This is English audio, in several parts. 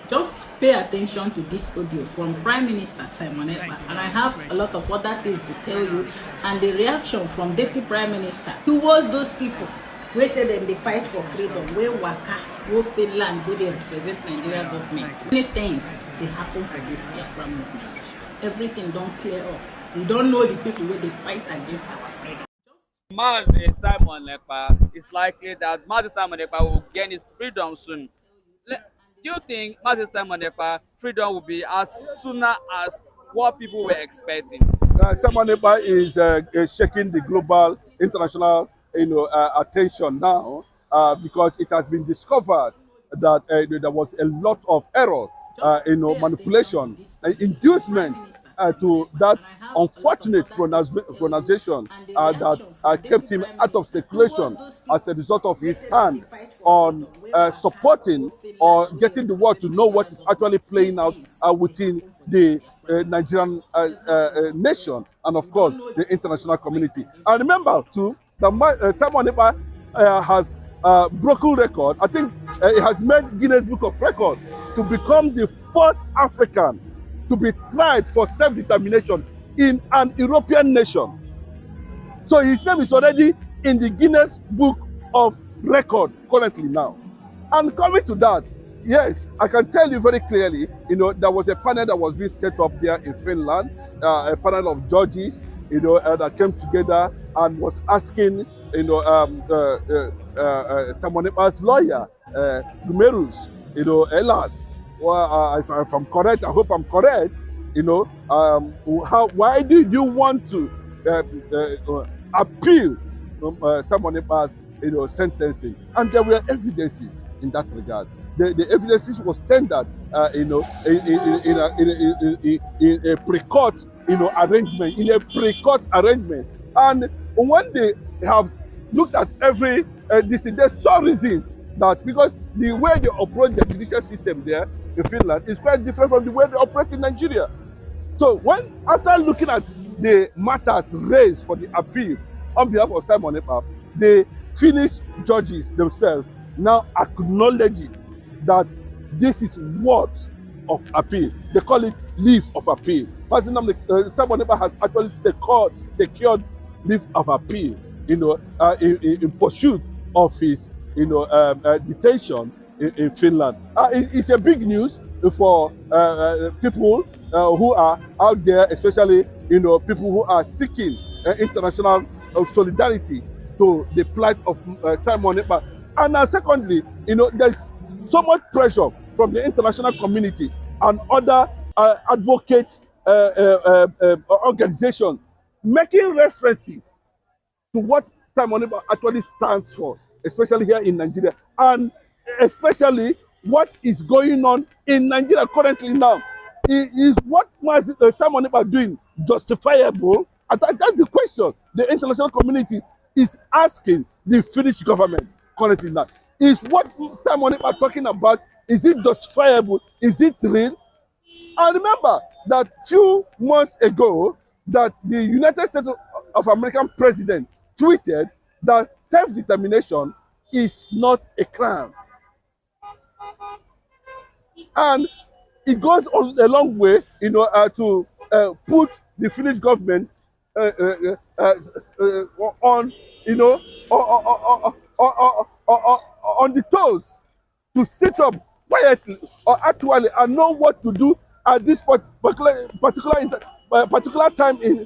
Just pay attention to this audio from Prime Minister Simon Ekpa, and I have a lot of other things to tell you, and the reaction from Deputy Prime Minister towards those people wey say dem dey fight for freedom, wey waka go Finland go dey represent Nigeria government. Many things dey happen for this Biafra movement. Everything don clear up. We don't know the people wey dey fight against our freedom. Mazi Simon Ekpa, it's likely that Mazi Simon Ekpa will gain his freedom soon. Do you think Mazi Simon Ekpa freedom will be as soon as what people were expecting? Simon Ekpa is shaking the global, international, attention now because it has been discovered that there was a lot of error, manipulation, inducement to that unfortunate pronunciation that kept him out of circulation as a result of his stand on supporting or getting the world to know what is actually playing out within the Nigerian nation and, of course, the international community. And remember, too, that Simon Ekpa has broken record. I think he has made Guinness Book of Records to become the first African to be tried for self-determination in an European nation. So his name is already in the Guinness Book of Record currently now. And coming to that, yes, I can tell you very clearly, there was a panel that was being set up there in Finland, a panel of judges, that came together and was asking, Simon Ekpa's lawyer, Goodnews, Elas, if I'm correct, I hope I'm correct, why did you want to appeal Simon Ekpa's sentencing? And there were evidences in that regard. The evidences was tendered, in a pre-court, arrangement, And when they have looked at every they saw reasons that because the way they operate the judicial system there in Finland is quite different from the way they operate in Nigeria. So after looking at the matters raised for the appeal on behalf of Simon Ekpa, the Finnish judges themselves now acknowledge it, that this is worth of appeal. They call it leave of appeal. Personally, Simon Ekpa has actually secured leave of appeal, in pursuit of his, detention in Finland. It's a big news for people who are out there, especially, people who are seeking international solidarity to the plight of Simon Ekpa. And secondly, there's so much pressure from the international community and other advocate organizations making references to what Simon Ekpa actually stands for, especially here in Nigeria, and especially what is going on in Nigeria currently now. Is what Simon Ekpa doing justifiable? And that's the question the international community is asking the Finnish government currently now. Is what Simon Ekpa talking about, is it justifiable? Is it real? And remember that few months ago that the United States of American president tweeted that self-determination is not a crime. And it goes on a long way, to put the Finnish government on, on the toes to sit up quietly or actually and know what to do at this particular time in,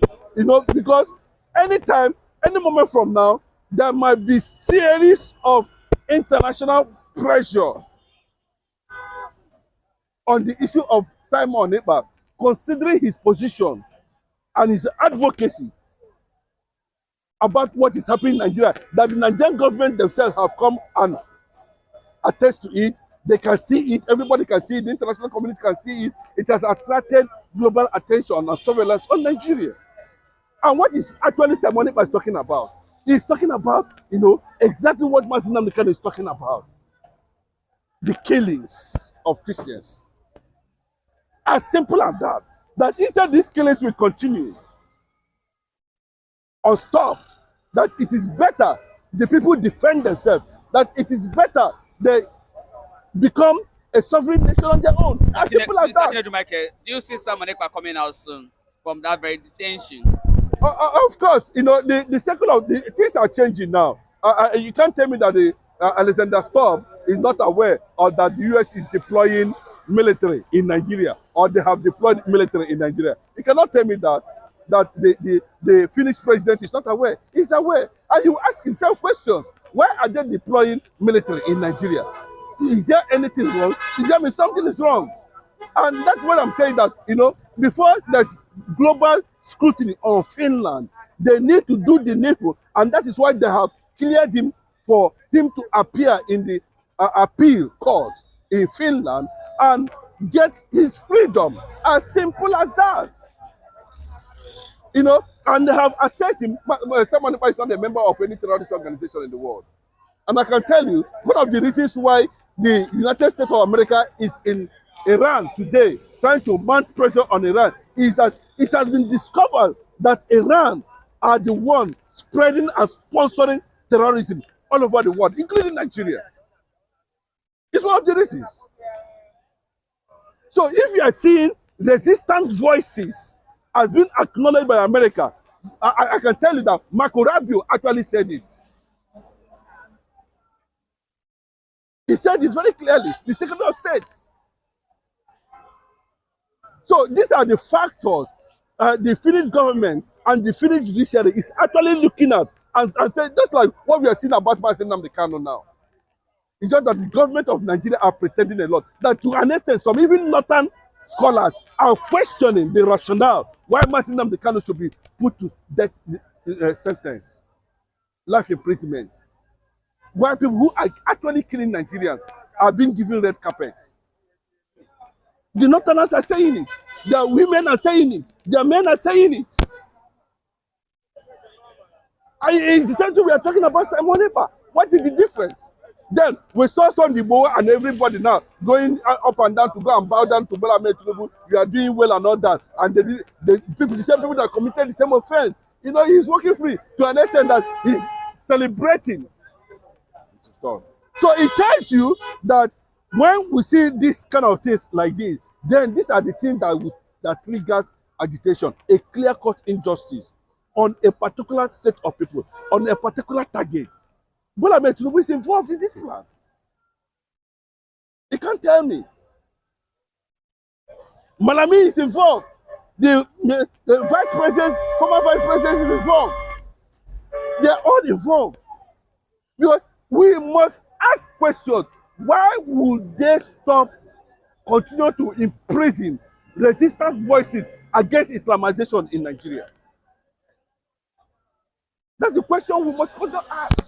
because anytime, any moment from now, there might be series of international pressure on the issue of Simon Ekpa, considering his position and his advocacy about what is happening in Nigeria, that the Nigerian government themselves have come and attest to it. They can see it, everybody can see it, the international community can see it. It has attracted global attention and surveillance on Nigeria. And what is actually Simon Ekpa is talking about? He's talking about, exactly what Mazi Nnamdi Kanu is talking about. The killings of Christians. As simple as that. That instead these killings will continue unstopped, that it is better the people defend themselves, that it is better they become a sovereign nation on their own. As simple as that. Do you see Simon Ekpa coming out soon from that very detention? Of course, you know, the secular things are changing now. You can't tell me that Alexander Stubb is not aware or that the US is deploying military in Nigeria or they have deployed military in Nigeria. You cannot tell me that the Finnish president is not aware. He's aware. And you ask himself questions. Why are they deploying military in Nigeria? Is there anything wrong? Is there something is wrong? And that's what I'm saying, that, you know, before there's global scrutiny on Finland, they need to do the needful. And that is why they have cleared him for him to appear in the appeal court in Finland and get his freedom. As simple as that. You know, and they have assessed him. Simon Ekpa is not a member of any terrorist organization in the world. And I can tell you, one of the reasons why the United States of America is in Iran today, trying to mount pressure on Iran, is that it has been discovered that Iran are the one spreading and sponsoring terrorism all over the world, including Nigeria. It's one of the reasons. So if you are seeing resistant voices as being acknowledged by America, I can tell you that Marco Rubio actually said it. He said it very clearly, the Secretary of State. So these are the factors the Finnish government and the Finnish judiciary is actually looking at and saying, just like what we are seeing about Nnamdi Kanu now. It's just that the government of Nigeria are pretending a lot. That to an extent, some even northern scholars are questioning the rationale why Nnamdi Kanu should be put to death sentence, life imprisonment. Why people who are actually killing Nigerians are being given red carpets. The northerners are saying it. Their women are saying it. Their men are saying it. It's the same thing we are talking about Simon Ekpa. What is the difference? Then we saw some Igbo and everybody now going up and down to go and bow down to Bola Ahmed Tinubu. You are doing well and all that. And the same people that committed the same offense, you know, he's working free to an extent that he's celebrating. So it tells you that when we see this kind of things like this, then these are the things that triggers agitation, a clear-cut injustice on a particular set of people, on a particular target. Bola Ahmed Tinubu is involved in this plan. You can't tell me. Malami is involved. The vice president, former vice president is involved. They are all involved. Because we must ask questions. Why would they continue to imprison resistant voices against Islamization in Nigeria? That's the question we must ask.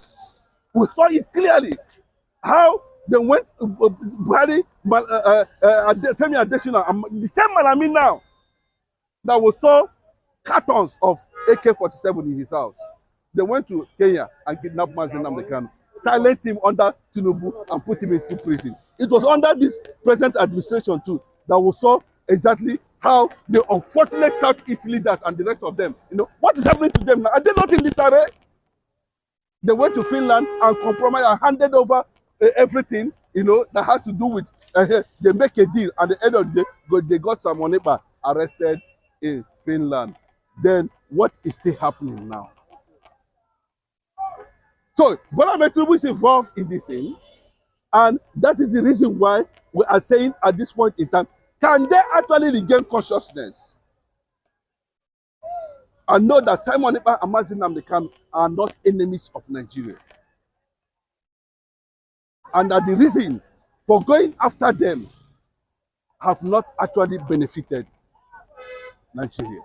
We saw it clearly. How they went, Buhari, Femi Adesina, the same Malami now, that we saw cartons of AK-47 in his house. They went to Kenya and kidnapped Nnamdi Kanu, silenced him under Tinubu and put him into prison. It was under this present administration too that we saw exactly how the unfortunate Southeast leaders and the rest of them, you know, what is happening to them now? Are they not in this array? They went to Finland and compromised and handed over everything, you know, that has to do with, they make a deal. At the end of the day, they got Simon Ekpa arrested in Finland. Then what is still happening now? So Bola Ahmed Tinubu is involved in this thing. And that is the reason why we are saying at this point in time, can they actually regain consciousness and know that Simon Ekpa and Nnamdi Kanu are not enemies of Nigeria? And that the reason for going after them have not actually benefited Nigeria.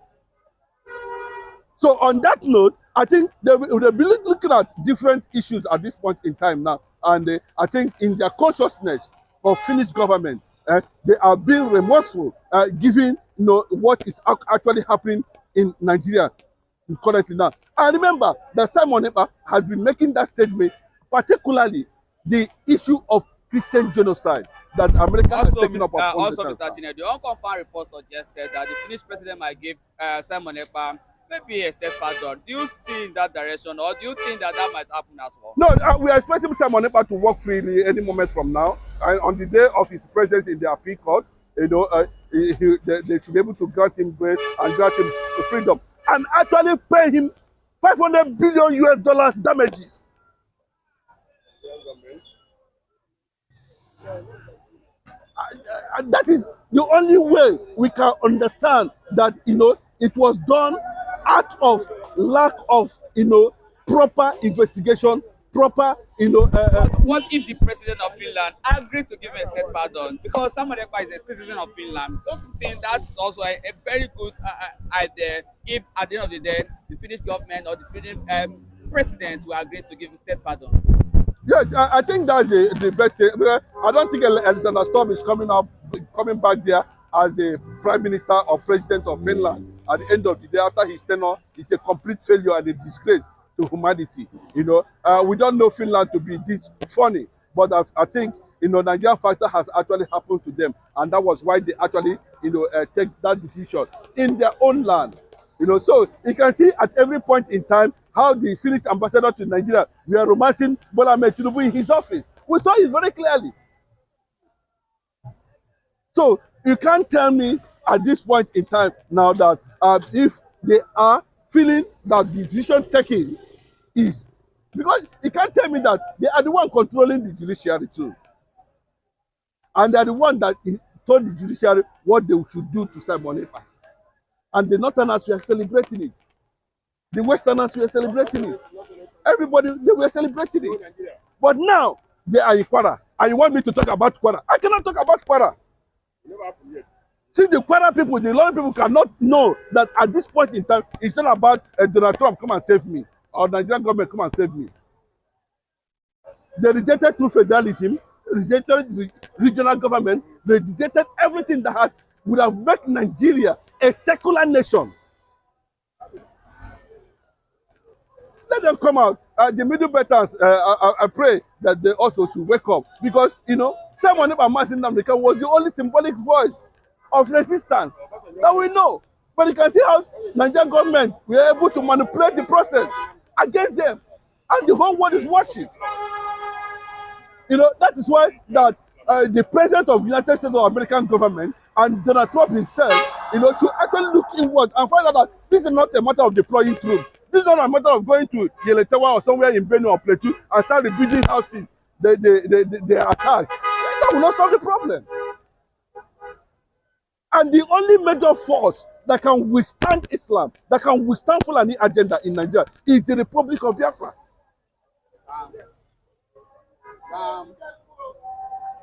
So on that note, I think they'll be looking at different issues at this point in time now. And I think in their consciousness of Finnish government, they are being remorseful, given, you know, what is actually happening in Nigeria currently now. And remember that Simon Ekpa has been making that statement, particularly the issue of Christian genocide that America has taken up. Also, Mr. Chine, the unconfirmed report suggested that the Finnish president might give Simon Ekpa maybe a step pardon. Do you see in that direction, or do you think that might happen as well? No, we are expecting Simon Ekpa to work freely any moment from now. and on the day of his presence in the appeal court, they should be able to grant him grace and grant him freedom, and actually pay him 500 billion US dollars damages. And that is the only way we can understand that it was done out of lack of proper investigation, proper What if the president of Finland agreed to give a state pardon? Because Simon Ekpa is a citizen of Finland. Don't you think that's also a very good idea if at the end of the day the Finnish government or the Finnish president will agree to give a state pardon? Yes, I think that's the best thing. I don't think Alexander Stubb is coming back there as the prime minister or president of Finland. At the end of the day, after his tenure, it's a complete failure and a disgrace to humanity. We don't know Finland to be this funny, but I think Nigerian factor has actually happened to them, and that was why they actually take that decision in their own land. So you can see at every point in time how the Finnish ambassador to Nigeria were romancing Bola Ahmed Tinubu in his office. We saw it very clearly. So you can't tell me at this point in time now that if they are feeling that the decision taking is, because you can't tell me that they are the one controlling the judiciary too, and they are the one that told the judiciary what they should do to Simon Ekpa. And the Northerners were celebrating it. The Westerners were celebrating it. Everybody, they were celebrating it. But now, they are in Kwara. And you want me to talk about Kwara? I cannot talk about Kwara. See, the Kwara people, the London people cannot know that at this point in time, it's not about Donald Trump, come and save me, or Nigerian government, come and save me. They rejected true federalism, rejected the regional government, they rejected everything that would have made Nigeria a secular nation. Let them come out. The middle betters, I pray that they also should wake up, because Simon Ekpa Masin America was the only symbolic voice of resistance that we know. But you can see how Nigerian government were able to manipulate the process against them, and the whole world is watching. That is why that the president of the United States of American government and Donald Trump himself, should actually look inward and find out that this is not a matter of deploying troops. This is not a matter of going to Yeletewa or somewhere in Benue or Plateau and start rebuilding houses they attack. That will not solve the problem. And the only major force that can withstand Islam, that can withstand Fulani agenda in Nigeria, is the Republic of Biafra.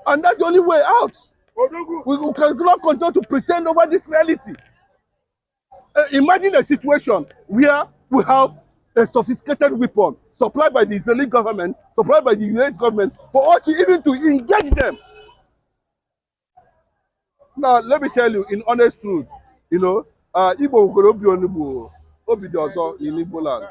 And that's the only way out. We cannot continue to pretend over this reality. Imagine a situation where we have a sophisticated weapon supplied by the Israeli government, supplied by the US government, for us to even to engage them. Now, let me tell you, in honest truth, Igbo Obi Obi in Igbo land.